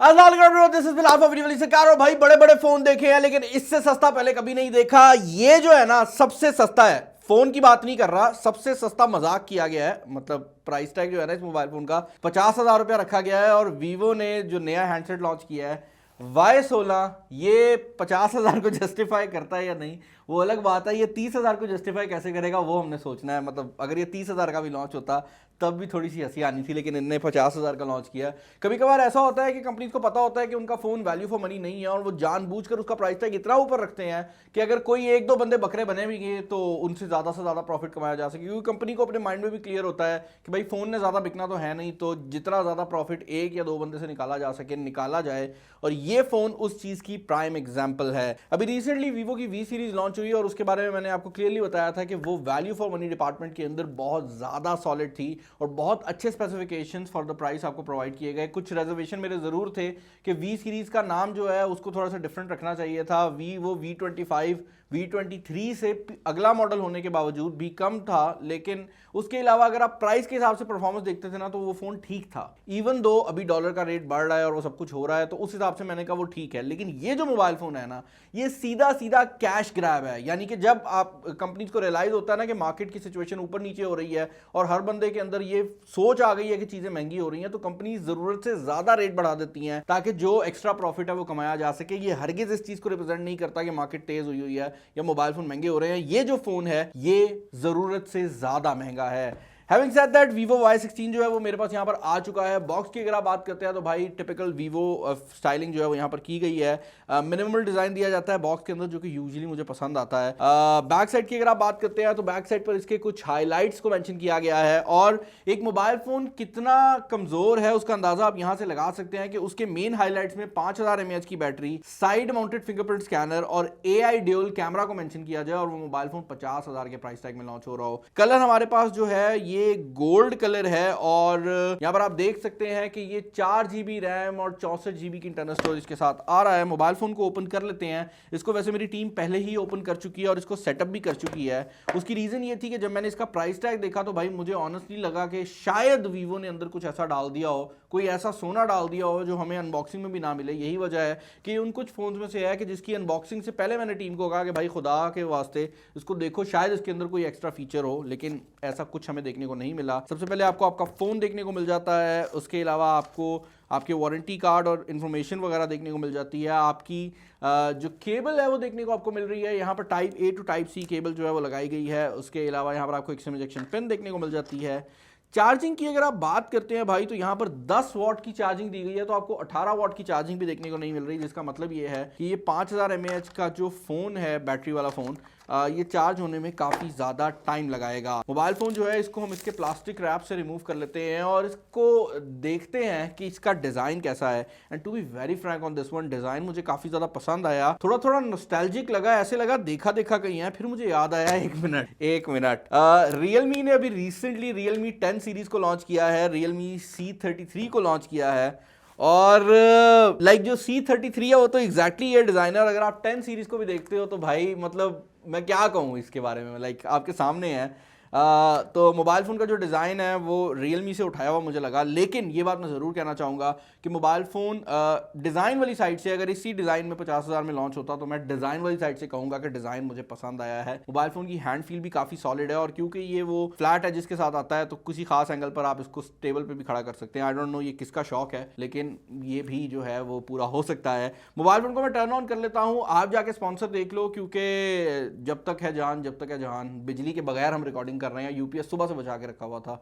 This is Bilal for video सरकार। भाई बड़े बड़े फोन देखे हैं लेकिन इससे सस्ता पहले कभी नहीं देखा। ये जो है ना सबसे सस्ता है। फोन की बात नहीं कर रहा, सबसे सस्ता मजाक किया गया है। मतलब प्राइस टैग जो है ना इस मोबाइल फोन का 50,000 रुपया रखा गया है। और वीवो ने जो नया हैंडसेट लॉन्च किया है Y16, ये 50,000 को जस्टिफाई करता है या नहीं वो अलग बात है। ये 30,000 को जस्टिफाई कैसे करेगा वो हमने सोचना है। मतलब अगर ये 30,000 का भी लॉन्च होता तब भी थोड़ी सी हंसी आनी थी, लेकिन इनने 50,000 का लॉन्च किया। कभी कभार ऐसा होता है कि कंपनीज को पता होता है कि उनका फोन वैल्यू फॉर मनी नहीं है और वो जानबूझकर उसका प्राइस टैग इतना ऊपर रखते हैं कि अगर कोई एक दो बंदे बकरे बने भी गए तो उनसे ज्यादा से ज्यादा प्रॉफिट कमाया जा सके। क्योंकि कंपनी को अपने माइंड में भी क्लियर होता है कि भाई फोन ने ज्यादा बिकना तो है नहीं, तो जितना ज्यादा प्रॉफिट एक या दो बंदे से निकाला जा सके निकाला जाए। और ये फोन उस चीज की प्राइम एग्जांपल है। अभी रिसेंटली वीवो की वी सीरीज लॉन्च हुई और उसके बारे में मैंने आपको क्लियरली बताया था कि वो वैल्यू फॉर मनी डिपार्टमेंट के अंदर बहुत ज्यादा सॉलिड थी और बहुत अच्छे स्पेसिफिकेशंस फॉर द प्राइस आपको प्रोवाइड किए गए। कुछ रिजर्वेशन मेरे जरूर थे कि वी सीरीज का नाम जो है उसको थोड़ा सा डिफरेंट रखना चाहिए था। वो V25 V23 से अगला मॉडल होने के बावजूद भी कम था, लेकिन उसके अलावा अगर आप प्राइस के हिसाब से परफॉर्मेंस देखते थे ना तो वो फोन ठीक था। इवन दो अभी डॉलर का रेट बढ़ रहा है और वो सब कुछ हो रहा है तो उस हिसाब से मैंने कहा वो ठीक है। लेकिन ये जो मोबाइल फोन है ना ये सीधा सीधा कैश ग्रैब है। यानी कि जब आप कंपनीज को रियलाइज होता है ना कि मार्केट की सिचुएशन ऊपर नीचे हो रही है और हर बंदे के अंदर ये सोच आ गई है कि चीजें महंगी हो रही हैं, तो कंपनी जरूरत से ज्यादा रेट बढ़ा देती हैं ताकि जो एक्स्ट्रा प्रॉफिट है वो कमाया जा सके। ये हरगिज इस चीज को रिप्रेजेंट नहीं करता कि मार्केट तेज हुई हुई है या मोबाइल फोन महंगे हो रहे हैं। ये जो फोन है ये जरूरत से ज्यादा महंगा है। Having said that, Vivo Y16 जो है वो मेरे पास यहाँ पर आ चुका है। बॉक्स की अगर आप बात करते हैं तो भाई टिपिकल Vivo स्टाइलिंग जो है वो यहाँ पर की गई है। मिनिमल डिजाइन दिया जाता है बॉक्स के अंदर जो कि यूजुअली मुझे पसंद आता है। बैक साइड की अगर आप बात करते हैं तो बैक साइड पर इसके कुछ हाइलाइट्स को मेंशन किया गया है और एक मोबाइल फोन कितना कमजोर है उसका अंदाजा आप यहाँ से लगा सकते हैं कि उसके मेन हाईलाइट्स में 5000 mAh की battery, side mounted fingerprint scanner और AI ड्यूल कैमरा को मेंशन किया जाए और वो मोबाइल फोन 50,000 के प्राइस टैग में लॉन्च हो रहा हो। कलर हमारे पास जो है ये गोल्ड कलर है और यहां पर आप देख सकते हैं कि ये 4GB रैम और 64GB की इंटरनल स्टोरेज के साथ आ रहा है। मोबाइल फोन को ओपन कर लेते हैं। इसको वैसे मेरी टीम पहले ही ओपन कर चुकी है और इसको सेटअप भी कर चुकी है। उसकी रीजन ये थी कि जब मैंने इसका प्राइस टैग देखा तो भाई मुझे ऑनेस्टली लगा कि शायद वीवो ने अंदर कुछ ऐसा डाल दिया हो, कोई ऐसा सोना डाल दिया हो जो हमें अनबॉक्सिंग में भी ना मिले। यही वजह है कि उन कुछ फोन्स में से है कि जिसकी अनबॉक्सिंग से पहले मैंने टीम को कहा कि भाई खुदा के वास्ते इसको देखो, शायद इसके अंदर कोई एक्स्ट्रा फीचर हो, लेकिन ऐसा कुछ हमें देखने को नहीं मिला। सबसे पहले आपको आपका फोन देखने को मिल जाता है, उसके अलावा आपको आपके वारंटी कार्ड और इन्फॉर्मेशन वगैरह देखने को मिल जाती है। आपकी जो केबल है वो देखने को आपको मिल रही है। यहाँ पर type A to type C cable जो है वो लगाई गई है। उसके अलावा यहाँ पर आपको एक इंजेक्शन पिन देखने को मिल जाती है। चार्जिंग की अगर आप बात करते हैं भाई तो यहाँ पर 10 वॉट की चार्जिंग दी गई है, तो आपको 18 वॉट की चार्जिंग भी देखने को नहीं मिल रही, जिसका मतलब ये है कि ये 5000 mAh का जो फोन है बैटरी वाला फोन ये चार्ज होने में काफ़ी ज़्यादा टाइम लगाएगा। मोबाइल फ़ोन जो है इसको हम इसके प्लास्टिक रैप से रिमूव कर लेते हैं और इसको देखते हैं कि इसका डिज़ाइन कैसा है। And to be very frank on this one, design मुझे काफ़ी ज़्यादा पसंद आया। थोड़ा थोड़ा नॉस्टैल्जिक लगा, ऐसे लगा देखा देखा कहीं है। फिर मुझे याद आया एक मिनट रियलमी ने अभी रिसेंटली रियलमी 10 सीरीज़ को लॉन्च किया है, रियलमी C33 को लॉन्च किया है और लाइक जो C33 है वो तो एग्जैक्टली ये डिज़ाइनर। अगर आप 10 सीरीज़ को भी देखते हो तो भाई मतलब मैं क्या कहूँ इसके बारे में, लाइक आपके सामने है। तो मोबाइल फ़ोन का जो डिज़ाइन है वो रियलमी से उठाया हुआ मुझे लगा। लेकिन ये बात मैं ज़रूर कहना चाहूँगा कि मोबाइल फ़ोन डिज़ाइन वाली साइड से अगर इसी डिज़ाइन में 50,000 में लॉन्च होता तो मैं डिज़ाइन वाली साइड से कहूँगा कि डिज़ाइन मुझे पसंद आया है। मोबाइल फ़ोन की हैंड फील भी काफ़ी सॉलिड है और क्योंकि ये वो फ्लैट है जिसके साथ आता है तो किसी खास एंगल पर आप इसको टेबल पर भी खड़ा कर सकते हैं। आई डोंट नो ये किसका शौक है, लेकिन ये भी जो है वो पूरा हो सकता है। मोबाइल फ़ोन को मैं टर्न ऑन कर लेता हूँ, आप जाके स्पॉन्सर देख लो, क्योंकि जब तक है जान जब तक है जहान, बिजली के बगैर हम रिकॉर्डिंग कर रहे हैं। यूपीएस सुबह से बचा के रखा हुआ था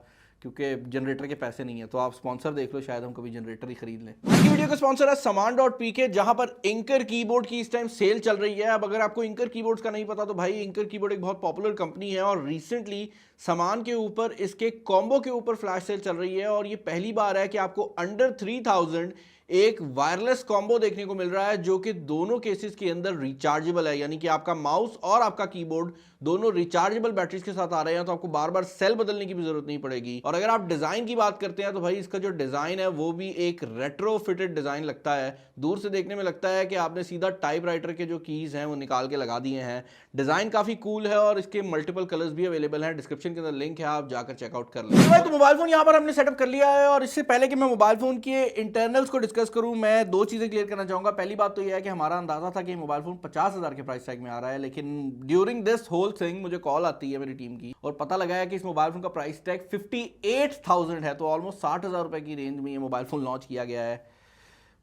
क्योंकि जनरेटर के पैसे नहीं है, तो आप स्पॉन्सर देख लो, शायद हम कभी जनरेटर ही खरीद लें। आज की वीडियो का स्पॉन्सर है Saman.pk, जहां पर इंकर कीबोर्ड की इस टाइम सेल चल रही है। अब अगर आपको इंकर कीबोर्ड्स का नहीं पता तो भाई इंकर कीबोर्ड एक बहुत पॉपुलर कंपनी है और रिसेंटली सामान के ऊपर इसके कॉम्बो के ऊपर फ्लैश सेल चल रही है और ये पहली बार है कि आपको अंडर 3000 एक वायरलेस कॉम्बो देखने को मिल रहा है जो कि दोनों केसेस के अंदर रिचार्जेबल है। यानी कि आपका माउस और आपका कीबोर्ड दोनों रिचार्जेबल बैटरीज के साथ आ रहे हैं, तो आपको बार बार सेल बदलने की भी जरूरत नहीं पड़ेगी। और अगर आप डिजाइन की बात करते हैं तो भाई इसका जो डिजाइन है वो भी एक रेट्रो फिटेड डिजाइन लगता है। दूर से देखने में लगता है कि आपने सीधा टाइपराइटर के जो कीज हैं वो निकाल के लगा दिए हैं। डिजाइन काफी कूल है और इसके मल्टीपल कलर्स भी अवेलेबल हैं। डिस्क्रिप्शन के अंदर लिंक है, आप जाकर चेकआउट कर लें। तो मोबाइल फोन यहाँ पर हमने सेटअप कर लिया है और इससे पहले कि मैं मोबाइल फोन के इंटरनल्स को डिस्कस करूं, मैं दो चीज़ें क्लियर करना चाहूँगा। पहली बात तो यह है कि हमारा अंदाज़ा था कि मोबाइल फ़ोन 50,000 के प्राइस टैग में आ रहा है, लेकिन ड्यूरिंग दिस होल थिंग मुझे कॉल आती है मेरी टीम की और पता लगा है कि इस मोबाइल फ़ोन का प्राइस टैग 58,000 है। तो ऑलमोस्ट 60,000 रुपये की रेंज में ये मोबाइल फ़ोन लॉन्च किया गया है।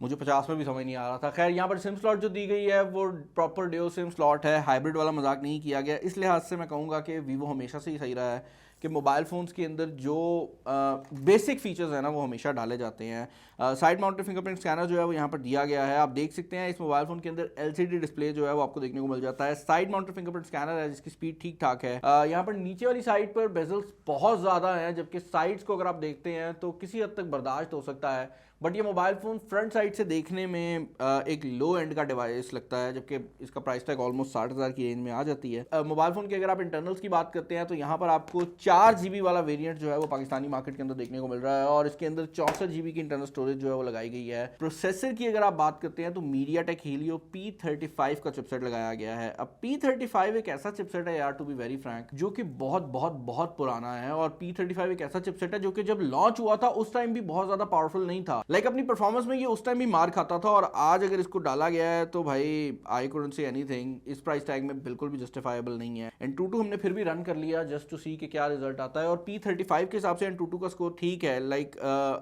मुझे 50 में भी समझ नहीं आ रहा था। खैर, यहाँ पर सिम स्लॉट जो दी गई है वो प्रॉपर डुअल सिम स्लॉट है, हाइब्रिड वाला मजाक नहीं किया गया। इस लिहाज से मैं कहूँगा कि वीवो हमेशा से ही सही रहा है कि मोबाइल फ़ोन्स के अंदर जो बेसिक फीचर्स हैं ना वो हमेशा डाले जाते हैं। साइड माउंटेड फिंगरप्रिंट स्कैनर जो है वो यहाँ पर दिया गया है, आप देख सकते हैं। इस मोबाइल फ़ोन के अंदर LCD डिस्प्ले जो है वो आपको देखने को मिल जाता है। साइड माउंटेड फिंगरप्रिंट स्कैनर है जिसकी स्पीड ठीक ठाक है। यहाँ पर नीचे वाली साइड पर बेजल्स बहुत ज़्यादा हैं, जबकि साइड्स को अगर आप देखते हैं तो किसी हद तक बर्दाश्त हो सकता है, बट ये मोबाइल फ़ोन फ्रंट साइड से देखने में एक लो एंड का डिवाइस लगता है, जबकि इसका प्राइस टैग ऑलमोस्ट 60,000 की रेंज में आ जाती है। मोबाइल फ़ोन की अगर आप इंटरनल्स की बात करते हैं तो यहाँ पर आपको 4 GB वाला वेरिएंट जो है वो पाकिस्तानी मार्केट के अंदर देखने को मिल रहा है और इसके अंदर 64 GB की इंटरनल स्टोरेज जो है वो लगाई गई है। प्रोसेसर की अगर आप बात करते हैं तो मीडियाटेक हीलियो P35 का चिपसेट लगाया गया है। अब P35 एक ऐसा चिपसेट है यार, टू बी वेरी फ्रैंक, जो कि बहुत बहुत बहुत पुराना है और P35 एक ऐसा चिपसेट है जो कि जब लॉन्च हुआ था उस टाइम भी बहुत ज़्यादा पावरफुल नहीं था। लाइक अपनी परफॉर्मेंस में ये उस टाइम भी मार खाता था और आज अगर इसको डाला गया है तो भाई आई कुडंट से एनीथिंग, इस प्राइस टैग में बिल्कुल भी जस्टिफाइबल नहीं है। Antutu हमने फिर भी रन कर लिया जस्ट टू सी कि क्या रिजल्ट आता है और P35 के हिसाब से Antutu का स्कोर ठीक है। लाइक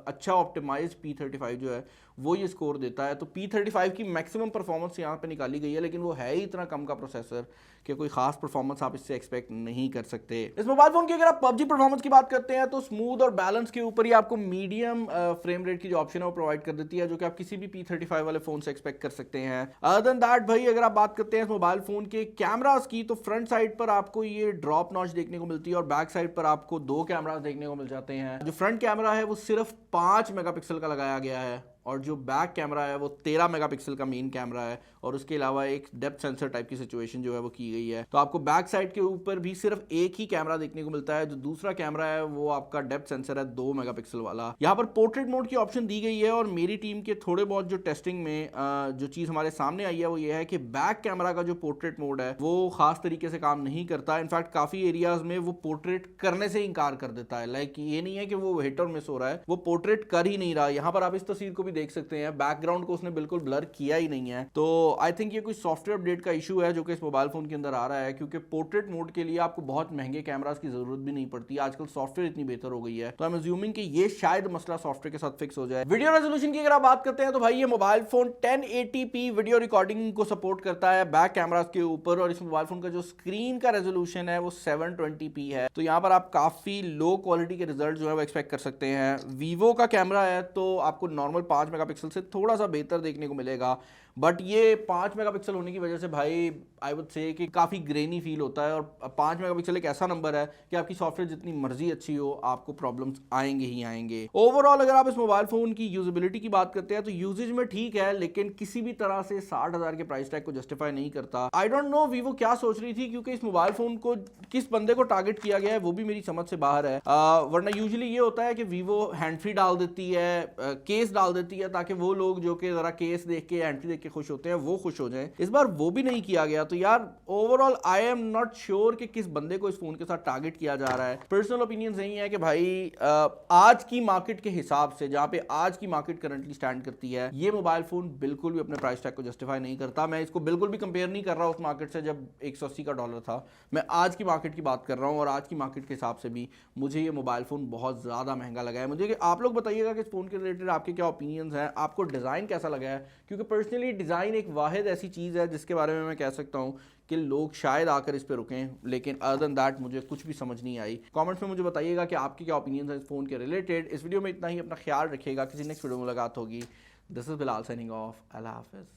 अच्छा ऑप्टिमाइज्ड P35 जो है वो ये स्कोर देता है। तो P35 की मैक्सिमम परफॉर्मेंस यहाँ पे निकाली गई है, लेकिन वो है ही इतना कम का प्रोसेसर कि कोई खास परफॉर्मेंस आप इससे एक्सपेक्ट नहीं कर सकते। इस मोबाइल फोन की अगर आप PUBG परफॉर्मेंस की बात करते हैं तो स्मूथ और बैलेंस के ऊपर ही आपको मीडियम फ्रेम रेट की जो ऑप्शन है वो प्रोवाइड कर देती है, जो कि आप किसी भी P35 वाले फोन से एक्सपेक्ट कर सकते हैं। अदर देन दैट भाई, अगर आप बात करते हैं इस मोबाइल फोन के कैमरास की तो फ्रंट साइड पर आपको ये ड्रॉप नॉच देखने को मिलती है और बैक साइड पर आपको 2 कैमरास देखने को मिल जाते हैं। जो फ्रंट कैमरा है वो सिर्फ 5 मेगापिक्सल का लगाया गया है और जो बैक कैमरा है वो 13 मेगापिक्सल का मेन कैमरा है और उसके अलावा एक डेप्थ सेंसर टाइप की सिचुएशन जो है वो की गई है। तो आपको बैक साइड के ऊपर भी सिर्फ एक ही कैमरा देखने को मिलता है। जो दूसरा कैमरा है वो आपका डेप्थ सेंसर है 2 मेगापिक्सल वाला। यहाँ पर पोर्ट्रेट मोड की ऑप्शन दी गई है और मेरी टीम के थोड़े बहुत जो टेस्टिंग में जो चीज़ हमारे सामने आई है वो ये है कि बैक कैमरा का जो पोर्ट्रेट मोड है वो खास तरीके से काम नहीं करता। इनफैक्ट काफ़ी एरियाज में वो पोर्ट्रेट करने से इंकार कर देता है। लाइक ये नहीं है कि वो हिट और मिस हो रहा है, वो पोर्ट्रेट कर ही नहीं रहा। यहाँ पर आप इस तस्वीर को भी देख सकते हैं, बैकग्राउंड को उसने बिल्कुल ब्लर किया ही नहीं है। तो आई थिंक ये कोई सॉफ्टवेयर अपडेट का इशू है जो कि इस मोबाइल फोन के अंदर आ रहा है, क्योंकि पोर्ट्रेट मोड के लिए आपको बहुत महंगे कैमरास की जरूरत भी नहीं पड़ती। आजकल सॉफ्टवेयर इतनी बेहतर हो गई है, तो आई एम अज्यूमिंग कि ये शायद मसला सॉफ्टवेयर के साथ फिक्स हो जाए। वीडियो रेजोल्यूशन की अगर आप बात करते हैं तो भाई ये mobile phone 1080p video recording को सपोर्ट करता है बैक कैमरास के ऊपर और इस मोबाइल फोन का जो स्क्रीन का रेजोल्यूशन है वो 720p है। तो यहाँ पर आप काफी लो क्वालिटी के रिजल्ट जो है वो एक्सपेक्ट कर सकते हैं। वीवो का कैमरा है तो आपको नॉर्मल 5 मेगापिक्सल से थोड़ा सा बेहतर देखने को मिलेगा, बट ये 5 मेगापिक्सल होने की वजह से भाई आई वुड से कि काफ़ी ग्रेनी फील होता है और 5 मेगापिक्सल एक ऐसा नंबर है कि आपकी सॉफ्टवेयर जितनी मर्जी अच्छी हो आपको प्रॉब्लम्स आएंगे ही आएंगे। ओवरऑल अगर आप इस मोबाइल फ़ोन की यूजेबिलिटी की बात करते हैं तो यूजेज में ठीक है, लेकिन किसी भी तरह से 60,000 के प्राइस टैग को जस्टिफाई नहीं करता। आई डोंट नो वीवो क्या सोच रही थी, क्योंकि इस मोबाइल फ़ोन को किस बंदे को टारगेट किया गया है वो भी मेरी समझ से बाहर है। वरना यूजुअली ये होता है कि वीवो हैंड फ्री डाल देती है, केस डाल देती है, ताकि वो लोग जो कि ज़रा केस देख के हैंड फ्री देख के खुश होते हैं वो खुश हो जाएं। इस बार वो भी नहीं किया गया। तो यार overall I am not sure कि किस बंदे को इस फोन के साथ टारगेट किया जा रहा है। पर्सनल ओपिनियन यही है कि भाई आज की मार्केट के हिसाब से, जहां पे आज की मार्केट करंटली स्टैंड करती है, ये मोबाइल फोन बिल्कुल भी अपने प्राइस टैग को जस्टिफाई नहीं करता। मैं इसको बिल्कुल भी कंपेयर नहीं कर रहा उस मार्केट से जब 180 का डॉलर था। मैं आज की मार्केट की बात कर रहा हूं और आज की मार्केट के हिसाब से भी मुझे ये मोबाइल फोन बहुत ज्यादा महंगा लगा है। मुझे आप लोग बताइएगा कि इस फोन के रिलेटेड आपके क्या ओपिनियंस हैं, आपको डिजाइन कैसा लगा है, क्योंकि पर्सनली डिजाइन एक वाहिद ऐसी चीज़ है जिसके बारे में मैं कह सकता हूँ कि लोग शायद आकर इस पे रुकें, लेकिन अदर देन दैट मुझे कुछ भी समझ नहीं आई। कमेंट्स में मुझे बताइएगा कि आपके क्या ओपिनियंस हैं इस फोन के रिलेटेड। इस वीडियो में इतना ही, अपना ख्याल रखिएगा, किसी नेक्स्ट वीडियो में मुलाकात होगी। This is Bilal signing off, अल्लाह हाफिज़।